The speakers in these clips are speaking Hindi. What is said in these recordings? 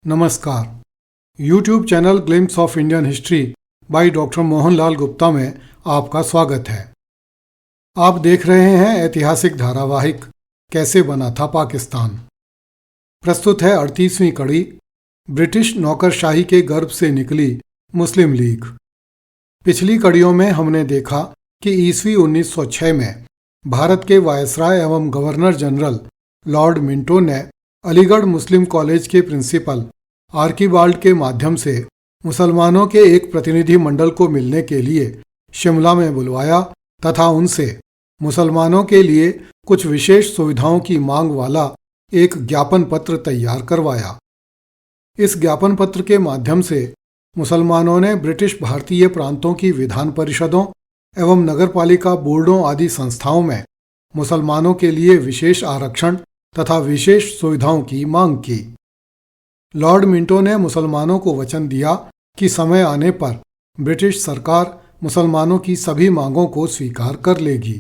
नमस्कार। YouTube channel glimpse of Indian history by doctor Mohanlal Gupta में आपका स्वागत है। आप देख रहे हैं ऐतिहासिक धारावाहिक कैसे बना था पाकिस्तान। प्रस्तुत है 38वीं कड़ी, ब्रिटिश नौकरशाही के गर्भ से निकली मुस्लिम लीग। पिछली कड़ियों में हमने देखा कि ईस्वी 1906 में भारत के वायसराय एवं गवर्नर जनरल लॉर्ड मिंटो ने अलीगढ़ मुस्लिम कॉलेज के प्रिंसिपल आर्कीबाल्ड के माध्यम से मुसलमानों के एक प्रतिनिधि मंडल को मिलने के लिए शिमला में बुलवाया तथा उनसे मुसलमानों के लिए कुछ विशेष सुविधाओं की मांग वाला एक ज्ञापन पत्र तैयार करवाया। इस ज्ञापन पत्र के माध्यम से मुसलमानों ने ब्रिटिश भारतीय प्रांतों की विधान परिषदों एवं नगरपालिका बोर्डों आदि संस्थाओं में मुसलमानों के लिए विशेष आरक्षण तथा विशेष सुविधाओं की मांग की। लॉर्ड मिंटो ने मुसलमानों को वचन दिया कि समय आने पर ब्रिटिश सरकार मुसलमानों की सभी मांगों को स्वीकार कर लेगी।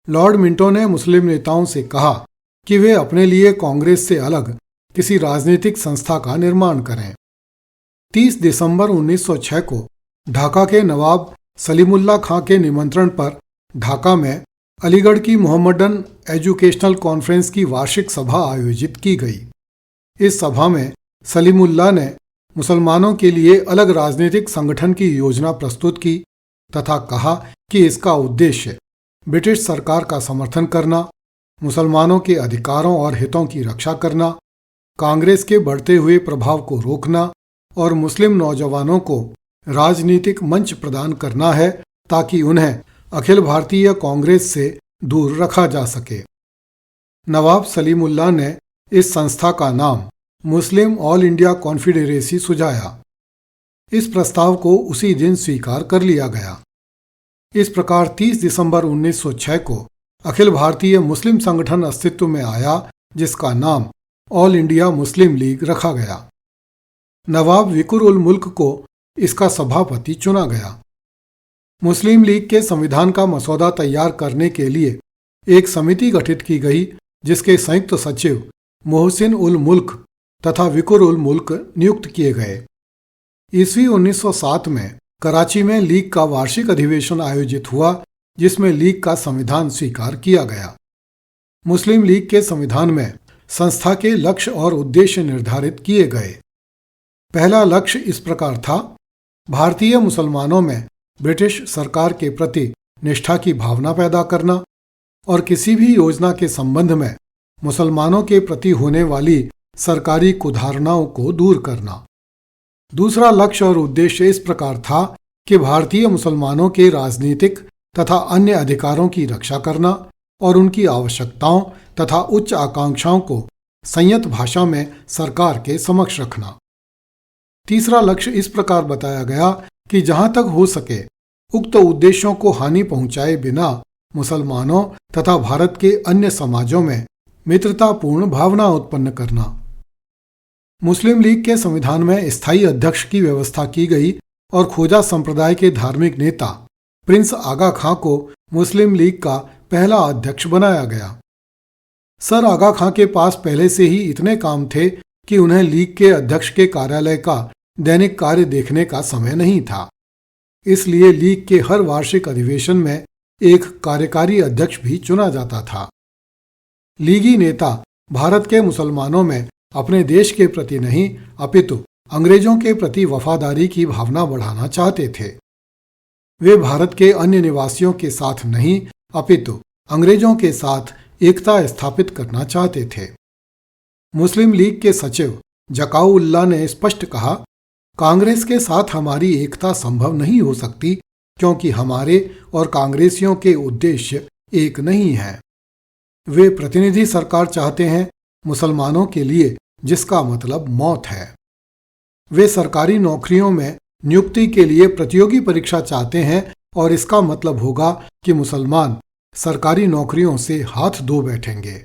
लॉर्ड मिंटो ने मुस्लिम नेताओं से कहा कि वे अपने लिए कांग्रेस से अलग किसी राजनीतिक संस्था का निर्माण करें। 30 दिसंबर 1906 को ढाका के नवाब सलीमुल्लाह खां के निमंत्रण पर ढाका में अलीगढ़ की मोहम्मडन एजुकेशनल कॉन्फ्रेंस की वार्षिक सभा आयोजित की गई। इस सभा में सलीमुल्लाह ने मुसलमानों के लिए अलग राजनीतिक संगठन की योजना प्रस्तुत की तथा कहा कि इसका उद्देश्य ब्रिटिश सरकार का समर्थन करना, मुसलमानों के अधिकारों और हितों की रक्षा करना, कांग्रेस के बढ़ते हुए प्रभाव को रोकना और मुस्लिम नौजवानों को राजनीतिक मंच प्रदान करना है ताकि उन्हें अखिल भारतीय कांग्रेस से दूर रखा जा सके। नवाब सलीमुल्लाह ने इस संस्था का नाम मुस्लिम ऑल इंडिया कॉन्फेडरेसी सुझाया। इस प्रस्ताव को उसी दिन स्वीकार कर लिया गया। इस प्रकार 30 दिसंबर 1906 को अखिल भारतीय मुस्लिम संगठन अस्तित्व में आया, जिसका नाम ऑल इंडिया मुस्लिम लीग रखा गया। नवाब विकुर उल मुल्क को इसका सभापति चुना गया। मुस्लिम लीग के संविधान का मसौदा तैयार करने के लिए एक समिति गठित की गई, जिसके संयुक्त सचिव मोहसिन उल मुल्क तथा विकुर उल मुल्क नियुक्त किए गए। ईस्वी 1907 में कराची में लीग का वार्षिक अधिवेशन आयोजित हुआ, जिसमें लीग का संविधान स्वीकार किया गया। मुस्लिम लीग के संविधान में संस्था के लक्ष्य और उद्देश्य निर्धारित किए गए। पहला लक्ष्य इस प्रकार था: भारतीय मुसलमानों में ब्रिटिश सरकार के प्रति निष्ठा की भावना पैदा करना और किसी भी योजना के संबंध में मुसलमानों के प्रति होने वाली सरकारी कुधारणाओं को दूर करना। दूसरा लक्ष्य और उद्देश्य इस प्रकार था कि भारतीय मुसलमानों के राजनीतिक तथा अन्य अधिकारों की रक्षा करना और उनकी आवश्यकताओं तथा उच्च आकांक्षाओं को संयत भाषा में सरकार के समक्ष रखना। तीसरा लक्ष्य इस प्रकार बताया गया कि जहां तक हो सके उक्त उद्देश्यों को हानि पहुंचाए बिना मुसलमानों तथा भारत के अन्य समाजों में मित्रतापूर्ण भावना उत्पन्न करना। मुस्लिम लीग के संविधान में स्थायी अध्यक्ष की व्यवस्था की गई और खोजा संप्रदाय के धार्मिक नेता प्रिंस आगा खां को मुस्लिम लीग का पहला अध्यक्ष बनाया गया। सर आगा खां के पास पहले से ही इतने काम थे कि उन्हें लीग के अध्यक्ष के कार्यालय का दैनिक कार्य देखने का समय नहीं था। इसलिए लीग के हर वार्षिक अधिवेशन में एक कार्यकारी अध्यक्ष भी चुना जाता था। लीगी नेता भारत के मुसलमानों में अपने देश के प्रति नहीं अपितु अंग्रेजों के प्रति वफादारी की भावना बढ़ाना चाहते थे। वे भारत के अन्य निवासियों के साथ नहीं अपितु अंग्रेजों के साथ एकता स्थापित करना चाहते थे। मुस्लिम लीग के सचिव जकाउल्लाह ने स्पष्ट कहा, कांग्रेस के साथ हमारी एकता संभव नहीं हो सकती क्योंकि हमारे और कांग्रेसियों के उद्देश्य एक नहीं हैं। वे प्रतिनिधि सरकार चाहते हैं मुसलमानों के लिए, जिसका मतलब मौत है। वे सरकारी नौकरियों में नियुक्ति के लिए प्रतियोगी परीक्षा चाहते हैं और इसका मतलब होगा कि मुसलमान सरकारी नौकरियों से हाथ धो बैठेंगे।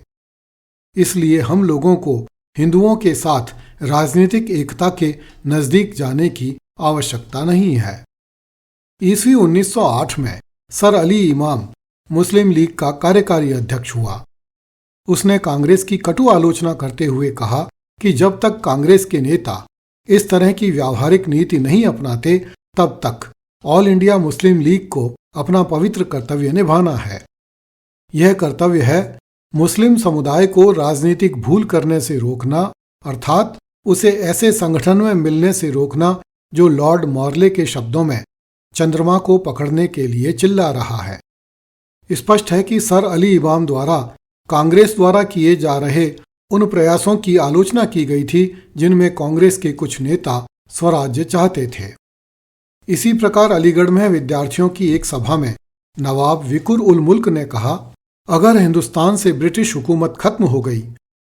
इसलिए हम लोगों को हिंदुओं के साथ राजनीतिक एकता के नजदीक जाने की आवश्यकता नहीं है। ईस्वी 1908 में सर अली इमाम मुस्लिम लीग का कार्यकारी अध्यक्ष हुआ। उसने कांग्रेस की कटु आलोचना करते हुए कहा कि जब तक कांग्रेस के नेता इस तरह की व्यावहारिक नीति नहीं अपनाते तब तक ऑल इंडिया मुस्लिम लीग को अपना पवित्र कर्तव्य निभाना है। यह कर्तव्य है मुस्लिम समुदाय को राजनीतिक भूल करने से रोकना, अर्थात उसे ऐसे संगठन में मिलने से रोकना जो लॉर्ड मॉर्ले के शब्दों में चंद्रमा को पकड़ने के लिए चिल्ला रहा है। स्पष्ट है कि सर अली इमाम द्वारा कांग्रेस द्वारा किए जा रहे उन प्रयासों की आलोचना की गई थी जिनमें कांग्रेस के कुछ नेता स्वराज्य चाहते थे। इसी प्रकार अलीगढ़ में विद्यार्थियों की एक सभा में नवाब विकुर उल मुल्क ने कहा, अगर हिंदुस्तान से ब्रिटिश हुकूमत खत्म हो गई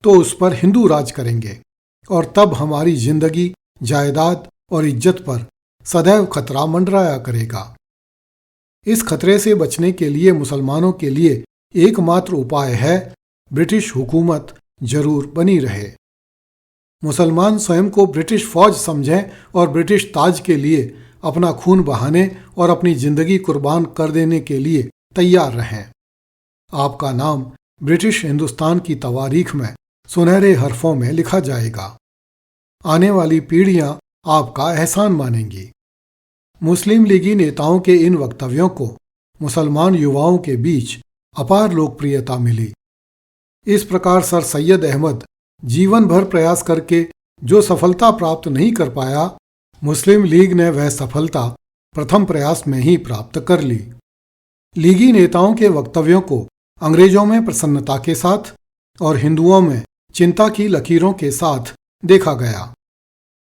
तो उस पर हिंदू राज करेंगे और तब हमारी जिंदगी, जायदाद और इज्जत पर सदैव खतरा मंडराया करेगा। इस खतरे से बचने के लिए मुसलमानों के लिए एकमात्र उपाय है ब्रिटिश हुकूमत जरूर बनी रहे। मुसलमान स्वयं को ब्रिटिश फौज समझें और ब्रिटिश ताज के लिए अपना खून बहाने और अपनी जिंदगी कुर्बान कर देने के लिए तैयार रहें। आपका नाम ब्रिटिश हिंदुस्तान की तवारीख में सुनहरे हरफों में लिखा जाएगा। आने वाली पीढ़ियां आपका एहसान मानेंगी। मुस्लिम लीगी नेताओं के इन वक्तव्यों को मुसलमान युवाओं के बीच अपार लोकप्रियता मिली। इस प्रकार सर सैयद अहमद जीवन भर प्रयास करके जो सफलता प्राप्त नहीं कर पाया, मुस्लिम लीग ने वह सफलता प्रथम प्रयास में ही प्राप्त कर ली। लीगी नेताओं के वक्तव्यों को अंग्रेजों में प्रसन्नता के साथ और हिंदुओं में चिंता की लकीरों के साथ देखा गया।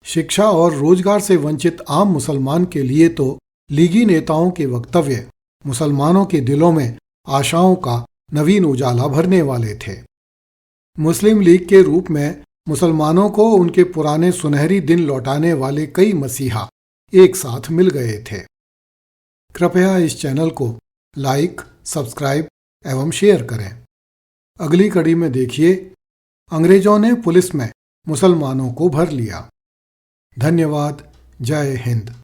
शिक्षा और रोजगार से वंचित आम मुसलमान के लिए तो लीगी नेताओं के वक्तव्य मुसलमानों के दिलों में आशाओं का नवीन उजाला भरने वाले थे। मुस्लिम लीग के रूप में मुसलमानों को उनके पुराने सुनहरी दिन लौटाने वाले कई मसीहा एक साथ मिल गए थे। कृपया इस चैनल को लाइक, सब्सक्राइब एवं शेयर करें। अगली कड़ी में देखिए, अंग्रेजों ने पुलिस में मुसलमानों को भर लिया। धन्यवाद। जय हिंद।